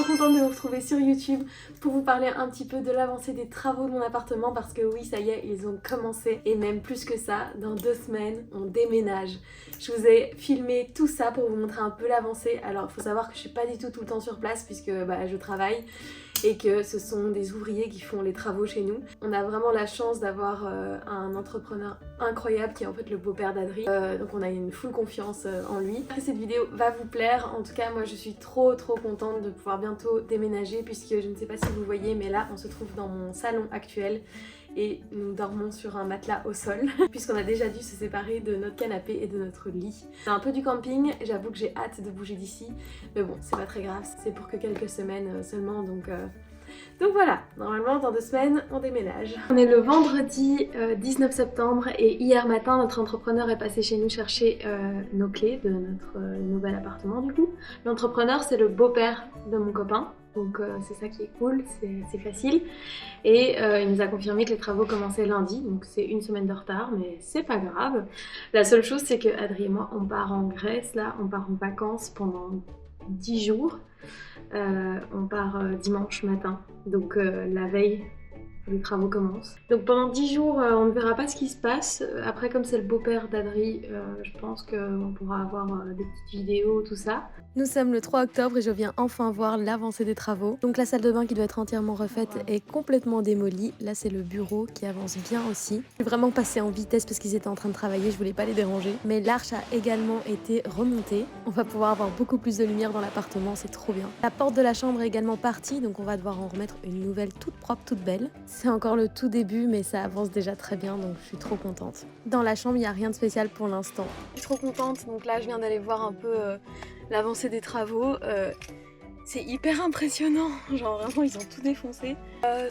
trop contente de vous retrouver sur YouTube pour vous parler un petit peu de l'avancée des travaux de mon appartement parce que oui, ça y est, ils ont commencé et même plus que ça, dans 2 semaines, on déménage. Je vous ai filmé tout ça pour vous montrer un peu l'avancée. Alors, il faut savoir que je suis pas du tout le temps sur place puisque je travaille et que ce sont des ouvriers qui font les travaux chez nous. On a vraiment la chance d'avoir un entrepreneur incroyable qui est en fait le beau-père d'Adri. Donc on a une full confiance en lui. J'espère que cette vidéo va vous plaire. En tout cas, moi je suis trop contente de pouvoir bientôt déménager puisque je ne sais pas si vous voyez, mais là on se trouve dans mon salon actuel et nous dormons sur un matelas au sol puisqu'on a déjà dû se séparer de notre canapé et de notre lit. C'est un peu du camping, j'avoue que j'ai hâte de bouger d'ici, mais bon, c'est pas très grave, c'est pour que quelques semaines seulement, donc voilà, normalement dans 2 semaines on déménage. On est le vendredi 19 septembre et hier matin notre entrepreneur est passé chez nous chercher nos clés de notre nouvel appartement du coup. L'entrepreneur c'est le beau-père de mon copain. Donc c'est ça qui est cool, c'est facile. Et il nous a confirmé que les travaux commençaient lundi, donc c'est 1 semaine de retard, mais c'est pas grave. La seule chose c'est que Adri et moi on part en Grèce, là, on part en vacances pendant 10 jours. On part dimanche matin, donc la veille les travaux commencent. Donc pendant 10 jours on ne verra pas ce qui se passe. Après comme c'est le beau-père d'Adri, je pense qu'on pourra avoir des petites vidéos, tout ça. Nous sommes le 3 octobre et je viens enfin voir l'avancée des travaux. Donc la salle de bain qui doit être entièrement refaite est complètement démolie. Là c'est le bureau qui avance bien aussi. Je suis vraiment passée en vitesse parce qu'ils étaient en train de travailler, je voulais pas les déranger. Mais l'arche a également été remontée. On va pouvoir avoir beaucoup plus de lumière dans l'appartement, c'est trop bien. La porte de la chambre est également partie, donc on va devoir en remettre une nouvelle toute propre, toute belle. C'est encore le tout début mais ça avance déjà très bien donc je suis trop contente. Dans la chambre il n'y a rien de spécial pour l'instant. Je suis trop contente, donc là je viens d'aller voir un peu l'avancée des travaux. C'est hyper impressionnant, genre vraiment ils ont tout défoncé.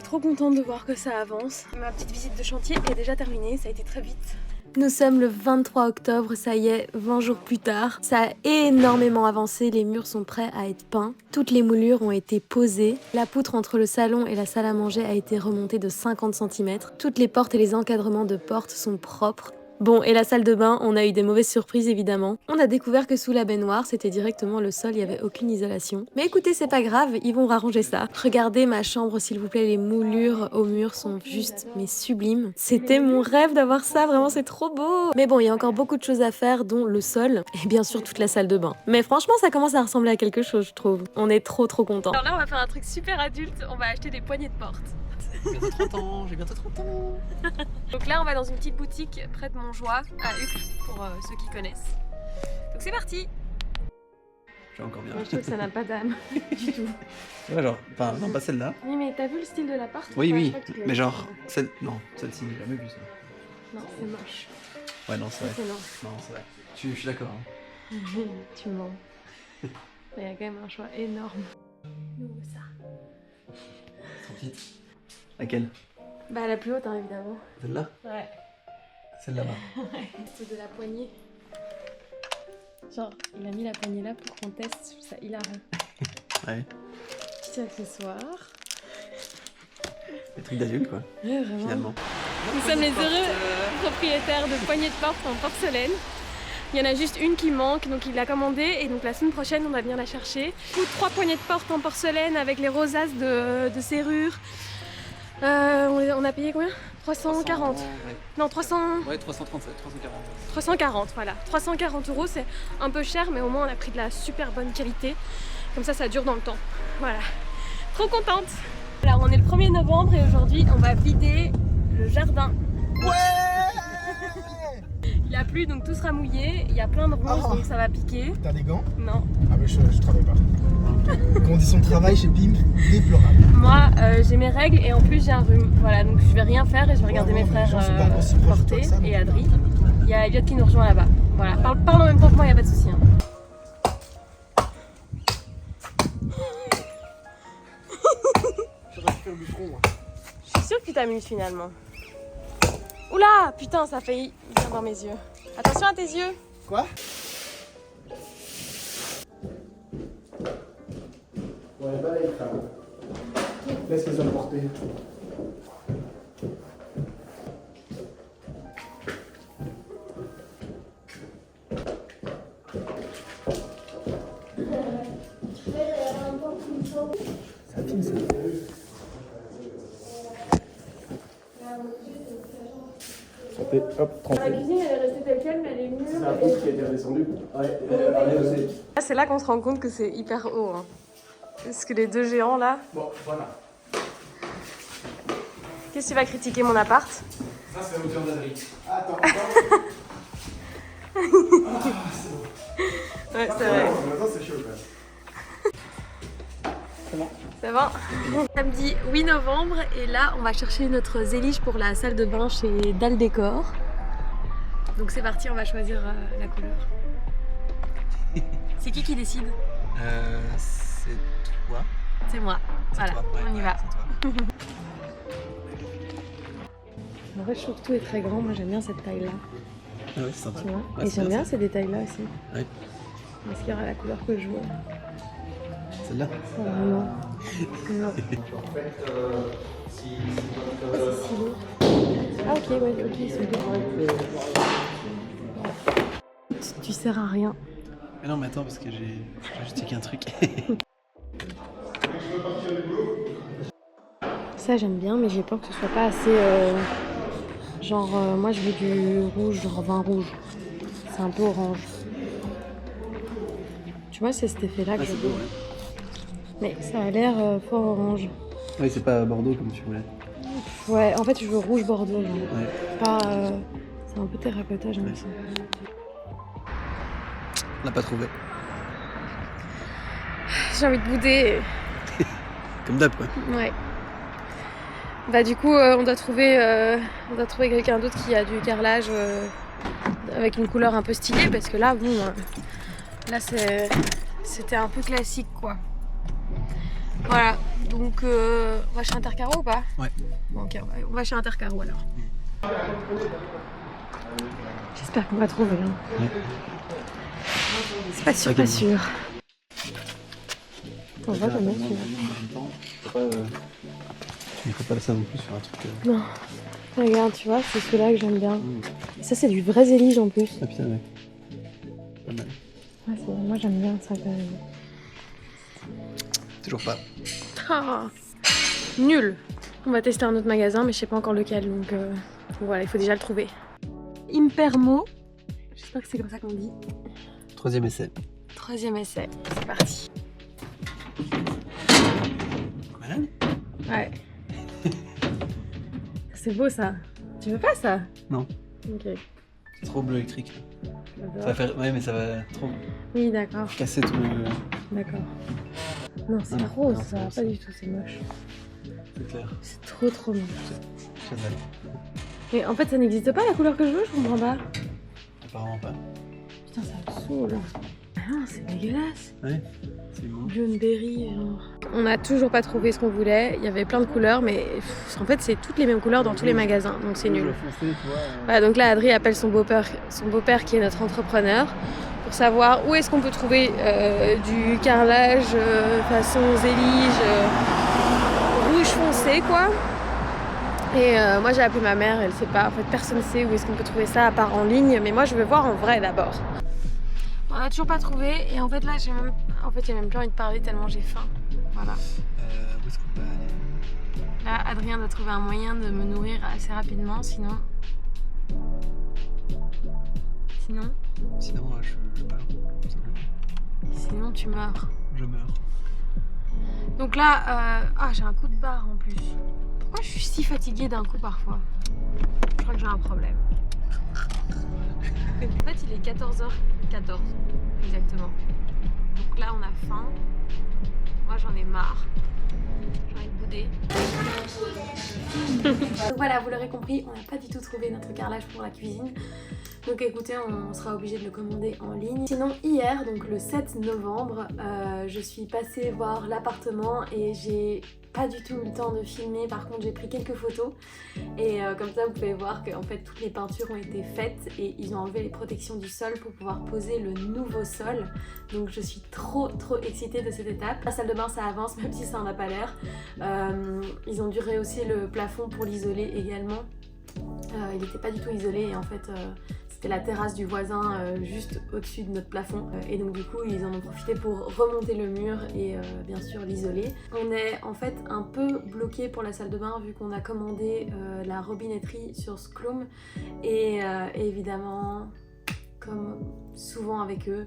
Trop contente de voir que ça avance. Ma petite visite de chantier est déjà terminée, ça a été très vite. Nous sommes le 23 octobre, ça y est, 20 jours plus tard. Ça a énormément avancé, les murs sont prêts à être peints. Toutes les moulures ont été posées. La poutre entre le salon et la salle à manger a été remontée de 50 cm. Toutes les portes et les encadrements de portes sont propres. Bon, et la salle de bain, on a eu des mauvaises surprises évidemment. On a découvert que sous la baignoire, c'était directement le sol, il n'y avait aucune isolation. Mais écoutez, c'est pas grave, ils vont arranger ça. Regardez ma chambre s'il vous plaît, les moulures aux murs sont juste mais sublimes. C'était mon rêve d'avoir ça, vraiment c'est trop beau. Mais bon, il y a encore beaucoup de choses à faire, dont le sol et bien sûr toute la salle de bain. Mais franchement, ça commence à ressembler à quelque chose, je trouve. On est trop contents. Alors là, on va faire un truc super adulte, on va acheter des poignées de porte. Bientôt 30 ans, j'ai bientôt 30 ans. Donc là on va dans une petite boutique près de Montjoie, à Uccle, pour ceux qui connaissent. Donc c'est parti. J'ai encore bien. Moi, je trouve que ça n'a pas d'âme du tout. Ouais, genre, enfin, non, pas celle-là. Oui mais t'as vu le style de l'appart? Oui, mais genre, non, celle-ci, j'ai jamais vu ça. Non, c'est moche. Ouais, non, c'est vrai. C'est non. Non, c'est vrai. Je suis d'accord. Hein. Tu mens. Il y a quand même un choix énorme. Nous, ça. Trop petite. Laquelle? Bah la plus haute hein, évidemment. Celle-là? Ouais. Celle là-bas. Ouais. C'est de la poignée. Genre, il a mis la poignée là pour qu'on teste, je trouve ça hilarant. Ouais. Petit accessoire. Les trucs d'adulte quoi. Ouais, vraiment. Finalement. Nous sommes les heureux propriétaires de poignées de porte en porcelaine. Il y en a juste une qui manque, donc il l'a commandée et donc la semaine prochaine on va venir la chercher. Du coup, 3 poignées de porte en porcelaine avec les rosaces de serrure. On a payé combien? 340. Ouais. Non, 300... Ouais, 337, 340. 340, voilà. 340 €, c'est un peu cher, mais au moins on a pris de la super bonne qualité. Comme ça dure dans le temps. Voilà. Trop contente. Alors, on est le 1er novembre et aujourd'hui, on va vider le jardin. Ouais. Il a plu, donc tout sera mouillé. Il y a plein de ronces, donc ça va piquer. T'as des gants? Non. Ah mais je travaille pas. Conditions de travail chez Pimp, déplorable. Moi, j'ai mes règles et en plus j'ai un rhume. Voilà, donc je vais rien faire et je vais regarder mes frères porter et Adri. Il y a Elliot qui nous rejoint là-bas. Voilà, parle en même temps que moi, il n'y a pas de souci. Hein. Je récupère le front moi. Je suis sûre que tu t'amuses finalement. Oula, putain, ça a failli venir dans mes yeux. Attention à tes yeux. Quoi? Ouais, balaye femme. Laisse les emporter. Ça filme ça. Santé, hop, La cuisine elle est restée telle quelle, mais elle est nulle. C'est la poutre qui a été redescendue. Ouais, elle a aussi. Là, c'est là qu'on se rend compte que c'est hyper haut. Hein. Parce que les deux géants là. Bon, voilà. Qu'est-ce que tu vas critiquer mon appart? Ça, c'est la hauteur d'Adri. Attends, Ouais, c'est vrai. Maintenant, c'est chaud quand même. Ça va. Samedi 8 novembre et là on va chercher notre zélige pour la salle de bain chez Dalle Décor. Donc c'est parti, on va choisir la couleur. C'est qui décide? C'est toi. C'est moi. Voilà, Toi, ouais, on y va. c'est toi. En fait je trouve que tout est très grand, moi j'aime bien cette taille là. Ah ouais, c'est sympa. Tu vois. Ouais, Et c'est j'aime bien ça. ces détails là aussi. Ouais. Est-ce qu'il y aura la couleur que je veux? Celle-là. Pas vraiment. Non. C'est si lourd. Ah ok, ouais, ok, ils sont bien. Tu sers à rien. Mais non, mais attends, parce que j'ai juste checké un truc. Ça j'aime bien, mais j'ai peur que ce soit pas assez... genre, moi je veux du rouge, genre vin rouge. C'est un peu orange. Tu vois, c'est cet effet-là que Ah, je c'est veux. beau, ouais. Mais ça a l'air fort orange. Oui, c'est pas Bordeaux comme tu voulais. Ouais, en fait je veux rouge bordeaux. Genre. Ouais. Pas... c'est un peu terracotta, j'aime ça. On l'a pas trouvé. J'ai envie de bouder. Comme d'hab, quoi. Ouais. Bah du coup, on doit trouver quelqu'un d'autre qui a du carrelage avec une couleur un peu stylée parce que là, bon, là c'était un peu classique quoi. Voilà. Donc, on va chez Intercaro ou pas? Ouais. Bon, ok, on va chez Intercaro alors. J'espère qu'on va trouver. Hein. Ouais. C'est pas sûr, Ok. pas sûr. On va Regarde, jamais non, sûr. en même temps, tu ne ferais pas ça non plus sur un truc. Non. Regarde, tu vois, c'est ceux-là que j'aime bien. Mmh. Ça, c'est du vrai zélige en plus. Ah putain, ouais. Pas mal. Ouais, moi, j'aime bien ça quand même. Toujours pas. Ah, nul. On va tester un autre magasin, mais je sais pas encore lequel, donc voilà, il faut déjà le trouver. Impermo. J'espère que c'est comme ça qu'on dit. Troisième essai. Troisième essai, c'est parti. Malade. Ouais. C'est beau ça. Tu veux pas ça? Non. Ok. C'est trop bleu électrique. Là. J'adore. Ça va faire. Ouais, mais ça va trop Oui, d'accord, casser tout le. d'accord. Non, c'est Non, rose, non, ça va c'est pas rose. du tout, c'est moche. C'est clair. C'est trop moche. Chanel. Mais en fait, ça n'existe pas la couleur que je veux, je comprends pas. Apparemment pas. Putain, ça me saoule. Ah non, c'est dégueulasse. Ouais. C'est bon. Berry, genre. On n'a toujours pas trouvé ce qu'on voulait. Il y avait plein de couleurs, mais en fait, c'est toutes les mêmes couleurs dans tous les magasins, donc c'est nul. Voilà, donc là, Adri appelle son beau-père qui est notre entrepreneur, pour savoir où est-ce qu'on peut trouver du carrelage façon zélige, rouge foncé, quoi. Et moi, j'ai appelé ma mère, elle sait pas. En fait, personne ne sait où est-ce qu'on peut trouver ça à part en ligne, mais moi, je vais voir en vrai d'abord. On n'a toujours pas trouvé, et en fait, là, j'ai même plus envie de parler tellement j'ai faim. Voilà. Où est-ce qu'on peut aller? Là, Adrien doit trouver un moyen de me nourrir assez rapidement, sinon... Sinon, je meurs. Tout simplement. Sinon tu meurs. Je meurs. Donc là, j'ai un coup de barre en plus. Pourquoi je suis si fatiguée d'un coup parfois? Je crois que j'ai un problème. En fait, il est 14h14, exactement. Donc là, on a faim. Moi, j'en ai marre. J'ai envie de bouder. Donc voilà, vous l'aurez compris, on n'a pas du tout trouvé notre carrelage pour la cuisine. Donc écoutez, on sera obligé de le commander en ligne. Sinon hier, donc le 7 novembre, je suis passée voir l'appartement et j'ai pas du tout eu le temps de filmer. Par contre, j'ai pris quelques photos et comme ça vous pouvez voir qu'en fait toutes les peintures ont été faites et ils ont enlevé les protections du sol pour pouvoir poser le nouveau sol. Donc je suis trop excitée de cette étape. La salle de bain ça avance même si ça en a pas l'air. Ils ont dû rehausser le plafond pour l'isoler également. Il n'était pas du tout isolé et en fait C'est la terrasse du voisin juste au-dessus de notre plafond. Et donc du coup, ils en ont profité pour remonter le mur et bien sûr l'isoler. On est en fait un peu bloqué pour la salle de bain vu qu'on a commandé la robinetterie sur Skloom. Et évidemment, comme souvent avec eux,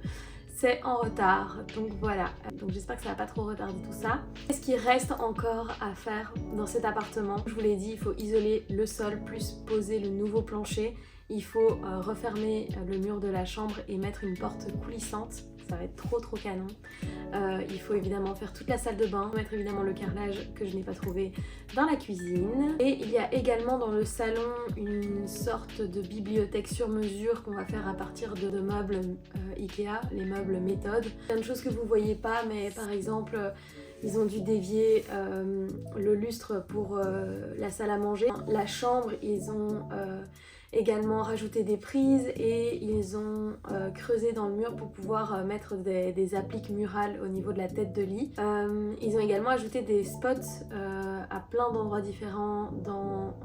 c'est en retard, donc voilà. Donc j'espère que ça va pas trop retarder tout ça. Qu'est-ce qui reste encore à faire dans cet appartement? Je vous l'ai dit, il faut isoler le sol plus poser le nouveau plancher. Il faut refermer le mur de la chambre et mettre une porte coulissante. Ça va être trop canon. Il faut évidemment faire toute la salle de bain, mettre évidemment le carrelage que je n'ai pas trouvé dans la cuisine. Et il y a également dans le salon une sorte de bibliothèque sur mesure qu'on va faire à partir de meubles Ikea, les meubles méthode. Plein de choses que vous voyez pas, mais par exemple, ils ont dû dévier le lustre pour la salle à manger. La chambre, ils ont également rajouté des prises et ils ont creusé dans le mur pour pouvoir mettre des appliques murales au niveau de la tête de lit. Ils ont également ajouté des spots à plein d'endroits différents dans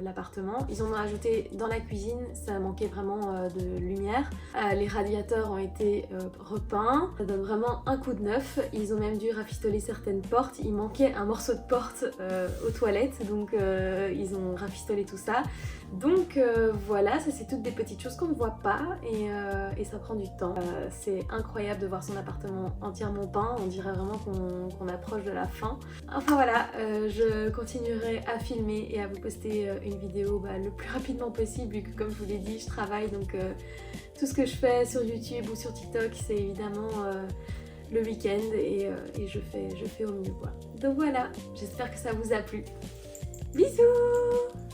l'appartement. Ils en ont ajouté dans la cuisine, ça manquait vraiment de lumière. Les radiateurs ont été repeints, ça donne vraiment un coup de neuf. Ils ont même dû rafistoler certaines portes, il manquait un morceau de porte aux toilettes, donc ils ont rafistolé tout ça. Donc voilà, ça c'est toutes des petites choses qu'on ne voit pas et ça prend du temps. C'est incroyable de voir son appartement entièrement peint, on dirait vraiment qu'on approche de la fin. Enfin voilà, je continuerai à filmer et à vous poster une vidéo le plus rapidement possible vu que comme je vous l'ai dit, je travaille donc tout ce que je fais sur YouTube ou sur TikTok c'est évidemment le week-end et je fais au mieux quoi. Donc voilà, j'espère que ça vous a plu. Bisous!